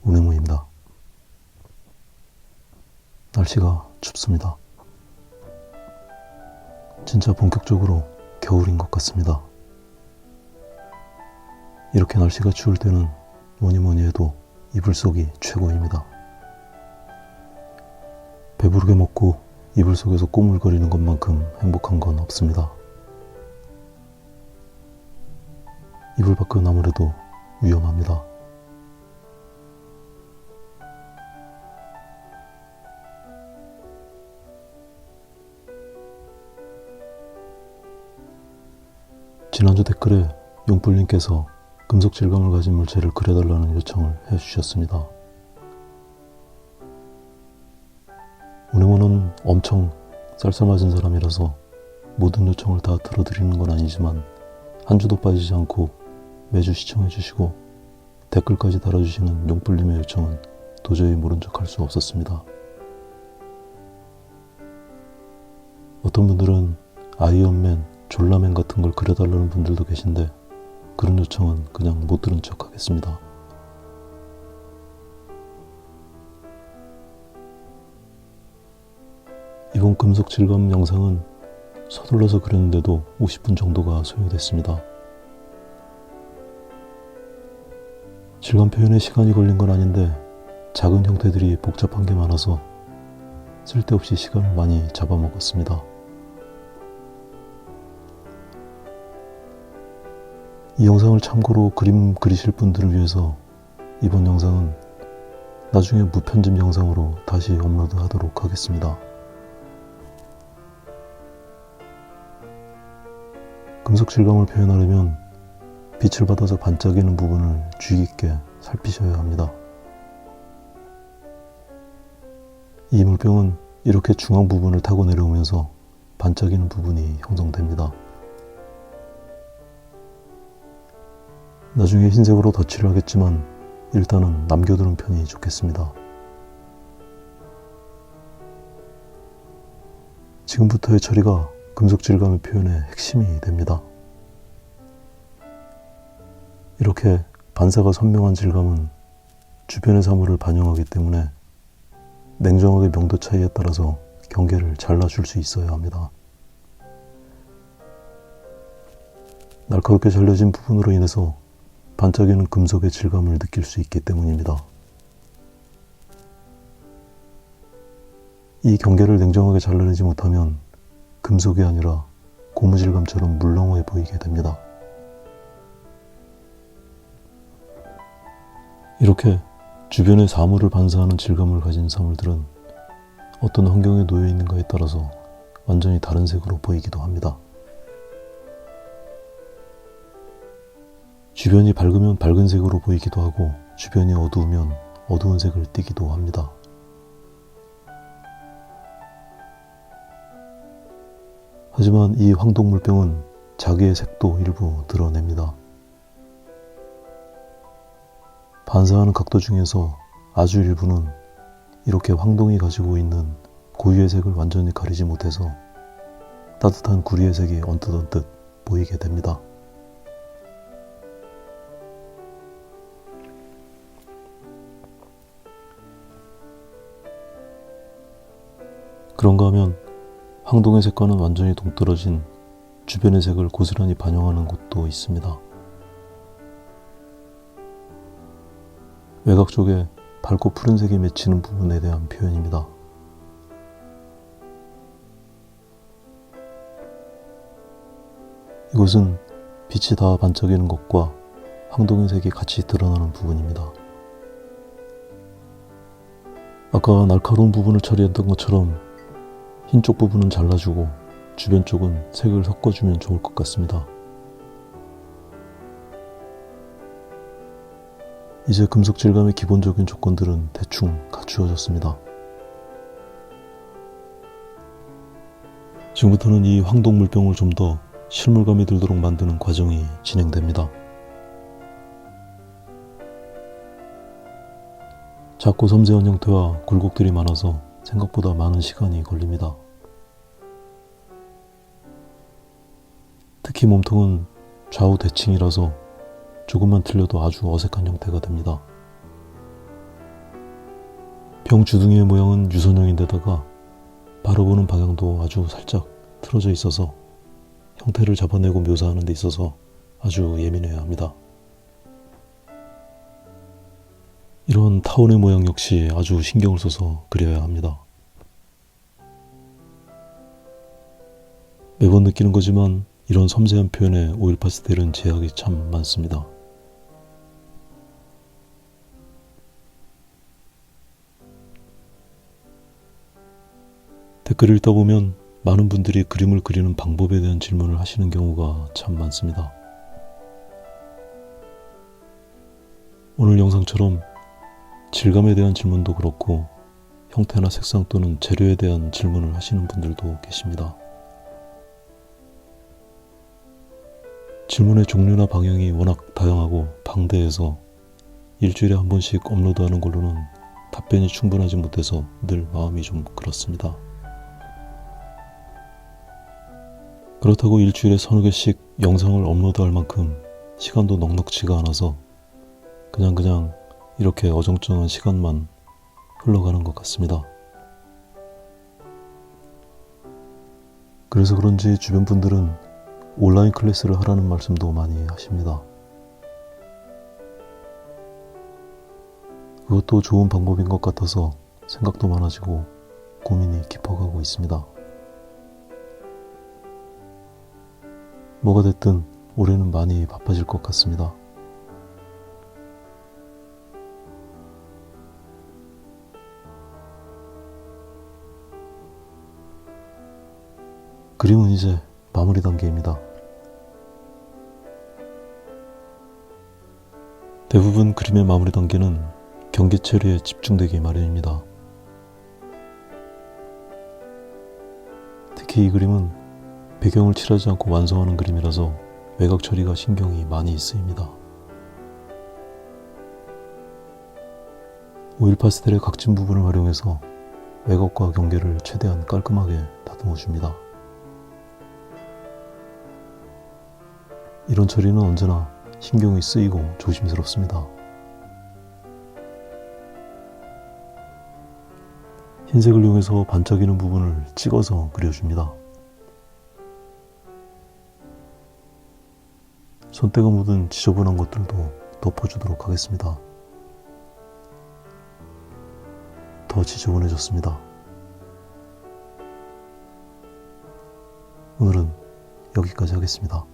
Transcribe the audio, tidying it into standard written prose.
운행무입니다. 날씨가 춥습니다. 진짜 본격적으로 겨울인 것 같습니다. 이렇게 날씨가 추울 때는 뭐니 해도 이불 속이 최고입니다. 배부르게 먹고 이불 속에서 꼬물거리는 것만큼 행복한 건 없습니다. 이불 밖은 아무래도 위험합니다. 지난주 댓글에 용뿔님께서 금속 질감을 가진 물체를 그려달라는 요청을 해주셨습니다. 운행원은 엄청 쌀쌀맞은 사람이라서 모든 요청을 다 들어드리는 건 아니지만 한 주도 빠지지 않고 매주 시청해주시고 댓글까지 달아주시는 용뿔님의 요청은 도저히 모른 척 할 수 없었습니다. 어떤 분들은 아이언맨, 졸라맨 같은 걸 그려달라는 분들도 계신데 그런 요청은 그냥 못 들은 척 하겠습니다. 이번 금속 질감 영상은 서둘러서 그렸는데도 50분 정도가 소요됐습니다. 질감 표현에 시간이 걸린 건 아닌데 작은 형태들이 복잡한 게 많아서 쓸데없이 시간을 많이 잡아먹었습니다. 이 영상을 참고로 그림 그리실 분들을 위해서 이번 영상은 나중에 무편집 영상으로 다시 업로드 하도록 하겠습니다. 금속 질감을 표현하려면 빛을 받아서 반짝이는 부분을 주의 깊게 살피셔야 합니다. 이 물병은 이렇게 중앙 부분을 타고 내려오면서 반짝이는 부분이 형성됩니다. 나중에 흰색으로 덧칠을 하겠지만 일단은 남겨두는 편이 좋겠습니다. 지금부터의 처리가 금속 질감의 표현의 핵심이 됩니다. 이렇게 반사가 선명한 질감은 주변의 사물을 반영하기 때문에 냉정하게 명도 차이에 따라서 경계를 잘라줄 수 있어야 합니다. 날카롭게 잘려진 부분으로 인해서 반짝이는 금속의 질감을 느낄 수 있기 때문입니다. 이 경계를 냉정하게 잘라내지 못하면 금속이 아니라 고무질감처럼 물렁해 보이게 됩니다. 이렇게 주변의 사물을 반사하는 질감을 가진 사물들은 어떤 환경에 놓여 있는가에 따라서 완전히 다른 색으로 보이기도 합니다. 주변이 밝으면 밝은 색으로 보이기도 하고 주변이 어두우면 어두운 색을 띠기도 합니다. 하지만 이 황동물병은 자기의 색도 일부 드러냅니다. 반사하는 각도 중에서 아주 일부는 이렇게 황동이 가지고 있는 고유의 색을 완전히 가리지 못해서 따뜻한 구리의 색이 언뜻 보이게 됩니다. 그런가 하면 황동의 색과는 완전히 동떨어진 주변의 색을 고스란히 반영하는 곳도 있습니다. 외곽 쪽에 밝고 푸른색이 맺히는 부분에 대한 표현입니다. 이곳은 빛이 다 반짝이는 것과 황동의 색이 같이 드러나는 부분입니다. 아까 날카로운 부분을 처리했던 것처럼 흰 쪽 부분은 잘라주고 주변 쪽은 색을 섞어주면 좋을 것 같습니다. 이제 금속 질감의 기본적인 조건들은 대충 갖추어졌습니다. 지금부터는 이 황동 물병을 좀 더 실물감이 들도록 만드는 과정이 진행됩니다. 작고 섬세한 형태와 굴곡들이 많아서 생각보다 많은 시간이 걸립니다. 특히 몸통은 좌우 대칭이라서 조금만 틀려도 아주 어색한 형태가 됩니다. 병 주둥이의 모양은 유선형인데다가 바라보는 방향도 아주 살짝 틀어져 있어서 형태를 잡아내고 묘사하는 데 있어서 아주 예민해야 합니다. 이런 타원의 모양 역시 아주 신경을 써서 그려야 합니다. 매번 느끼는 거지만 이런 섬세한 표현에 오일 파스텔은 제약이 참 많습니다. 댓글 읽다 보면 많은 분들이 그림을 그리는 방법에 대한 질문을 하시는 경우가 참 많습니다. 오늘 영상처럼 질감에 대한 질문도 그렇고 형태나 색상 또는 재료에 대한 질문을 하시는 분들도 계십니다. 질문의 종류나 방향이 워낙 다양하고 방대해서 일주일에 한 번씩 업로드하는 걸로는 답변이 충분하지 못해서 늘 마음이 좀 그렇습니다. 그렇다고 일주일에 서너 개씩 영상을 업로드할 만큼 시간도 넉넉지가 않아서 그냥 이렇게 어정쩡한 시간만 흘러가는 것 같습니다. 그래서 그런지 주변 분들은 온라인 클래스를 하라는 말씀도 많이 하십니다. 그것도 좋은 방법인 것 같아서 생각도 많아지고 고민이 깊어가고 있습니다. 뭐가 됐든 올해는 많이 바빠질 것 같습니다. 그림은 이제 마무리 단계입니다. 대부분 그림의 마무리 단계는 경계 처리에 집중되기 마련입니다. 특히 이 그림은 배경을 칠하지 않고 완성하는 그림이라서 외곽 처리가 신경이 많이 쓰입니다. 오일 파스텔의 각진 부분을 활용해서 외곽과 경계를 최대한 깔끔하게 다듬어 줍니다. 이런 처리는 언제나 신경이 쓰이고 조심스럽습니다. 흰색을 이용해서 반짝이는 부분을 찍어서 그려줍니다. 손때가 묻은 지저분한 것들도 덮어주도록 하겠습니다. 더 지저분해졌습니다. 오늘은 여기까지 하겠습니다.